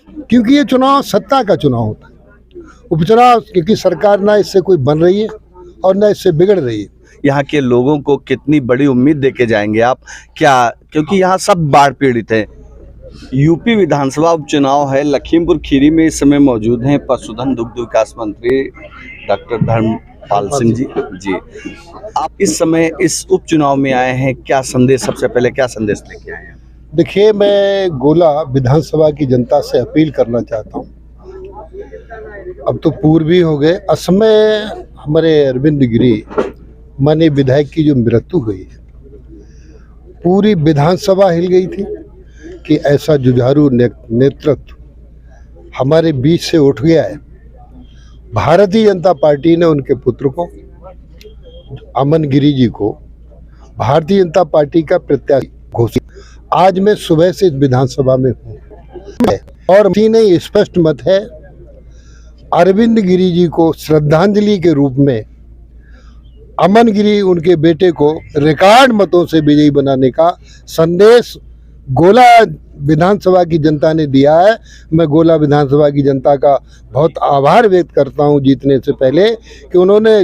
क्योंकि ये चुनाव सत्ता का चुनाव होता है। उपचुनाव क्योंकि सरकार ना इससे कोई बन रही है और ना इससे बिगड़ रही है। यहाँ के लोगों को कितनी बड़ी उम्मीद देके जाएंगे आप, क्या, क्योंकि यहाँ सब बाढ़ पीड़ित हैं। यूपी विधानसभा उपचुनाव है, लखीमपुर खीरी में इस समय मौजूद हैं पशुधन दुग्ध विकास मंत्री डॉक्टर धर्मपाल सिंह जी। आप इस समय इस उपचुनाव में आए हैं, क्या संदेश, सबसे पहले क्या संदेश लेके आए हैं? देखिए, मैं गोला विधानसभा की जनता से अपील करना चाहता हूँ। अब तो पूर्वी हो गए, असमय हमारे अरविंद गिरी माननीय विधायक की जो मृत्यु हुई है, पूरी विधानसभा हिल गई थी कि ऐसा जुझारू नेतृत्व हमारे बीच से उठ गया है। भारतीय जनता पार्टी ने उनके पुत्र को, अमन गिरी जी को, भारतीय जनता पार्टी का प्रत्याशी घोषित। आज मैं सुबह से इस विधानसभा में हूँ और ने स्पष्ट मत है, अरविंद गिरी जी को श्रद्धांजलि के रूप में अमन गिरी उनके बेटे को रिकॉर्ड मतों से विजयी बनाने का संदेश गोला विधानसभा की जनता ने दिया है। मैं गोला विधानसभा की जनता का बहुत आभार व्यक्त करता हूं जीतने से पहले कि उन्होंने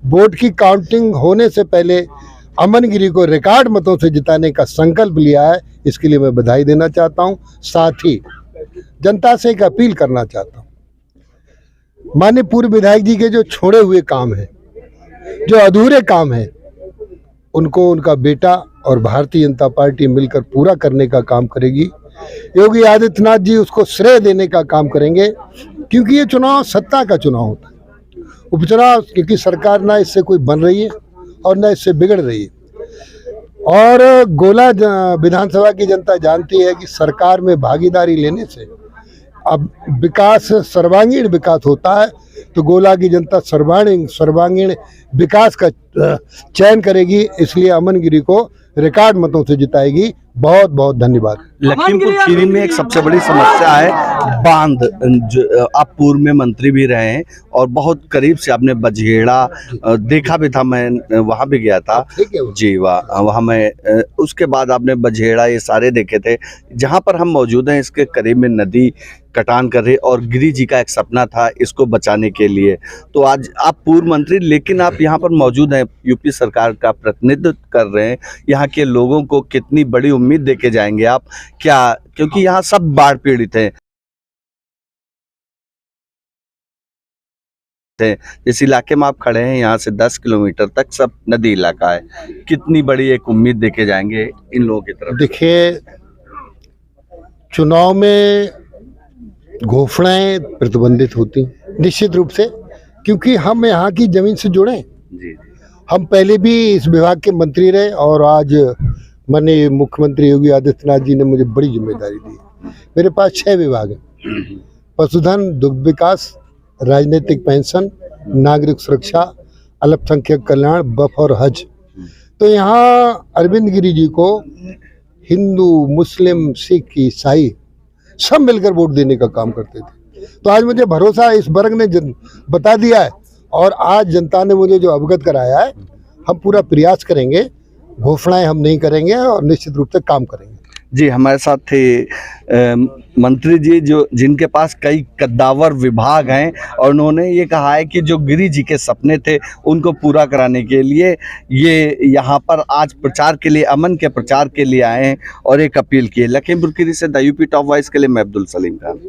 वोट की काउंटिंग होने से पहले अमन गिरी को रिकॉर्ड मतों से जिताने का संकल्प लिया है। इसके लिए मैं बधाई देना चाहता हूं। साथ ही जनता से एक अपील करना चाहता हूं, माननीय पूर्व विधायक जी के जो छोड़े हुए काम हैं, जो अधूरे काम हैं, उनको उनका बेटा और भारतीय जनता पार्टी मिलकर पूरा करने का काम करेगी। योगी आदित्यनाथ जी उसको श्रेय देने का काम करेंगे, क्योंकि ये चुनाव सत्ता का चुनाव होता है। उपचुनाव क्योंकि सरकार ना इससे कोई बन रही है और ना इससे बिगड़ रही है। और गोला विधानसभा की जनता जानती है कि सरकार में भागीदारी लेने से अब विकास, सर्वांगीण विकास होता है। तो गोला की जनता सर्वांगीण विकास का चयन करेगी, इसलिए अमन गिरी को रिकॉर्ड मतों से जिताएगी। बहुत बहुत धन्यवाद। लखीमपुर खीरी में एक सबसे बड़ी समस्या है बांध। आप पूर्व में मंत्री भी रहे हैं और बहुत करीब से आपने बजहेड़ा देखा भी था, मैं वहां भी गया था जी। वहाँ मैं उसके बाद आपने बजहेड़ा ये सारे देखे थे। जहां पर हम मौजूद हैं इसके करीब में नदी कटान कर रही, और गिरी जी का एक सपना था इसको बचाने के लिए। तो आज आप पूर्व मंत्री, लेकिन आप यहाँ पर मौजूद हैं, यूपी सरकार का प्रतिनिधित्व कर रहे हैं। यहाँ के लोगों को कितनी बड़ी उम्मीद देके जाएंगे आप, क्या, क्योंकि यहाँ सब बाढ़ पीड़ित हैं। जिस इलाके में आप खड़े हैं यहाँ से 10 किलोमीटर तक सब नदी इलाका है। कितनी बड़ी एक उम्मीद देके जाएंगे इन लोगों की तरफ? देखिए, चुनाव में घोषणाएं प्रतिबंधित होती निश्चित रूप से, क्योंकि हम यहाँ की जमीन से जुड़े जी। हम पहले भी इस विभाग के मंत्री रहे और आज माननीय मुख्यमंत्री योगी आदित्यनाथ जी ने मुझे बड़ी जिम्मेदारी दी। मेरे पास 6 विभाग हैं: पशुधन, दुग्ध विकास, राजनीतिक पेंशन, नागरिक सुरक्षा, अल्पसंख्यक कल्याण, वक्फ और हज। तो यहाँ अरविंद गिरी जी को हिंदू, मुस्लिम, सिख, ईसाई सब मिलकर वोट देने का काम करते थे। तो आज मुझे भरोसा इस वर्ग ने बता दिया है और आज जनता ने मुझे जो अवगत कराया है, हम पूरा प्रयास करेंगे। घोषणाएं हम नहीं करेंगे और निश्चित रूप से काम करेंगे। जी, हमारे साथ थे मंत्री जी जो जिनके पास कई कद्दावर विभाग हैं, और उन्होंने ये कहा है कि जो गिरी जी के सपने थे उनको पूरा कराने के लिए ये यहाँ पर आज प्रचार के लिए, अमन के प्रचार के लिए आए हैं और एक अपील की है। लखीमपुर खीरी से द यूपी टॉप वॉइस के लिए मैं अब्दुल सलीम खान।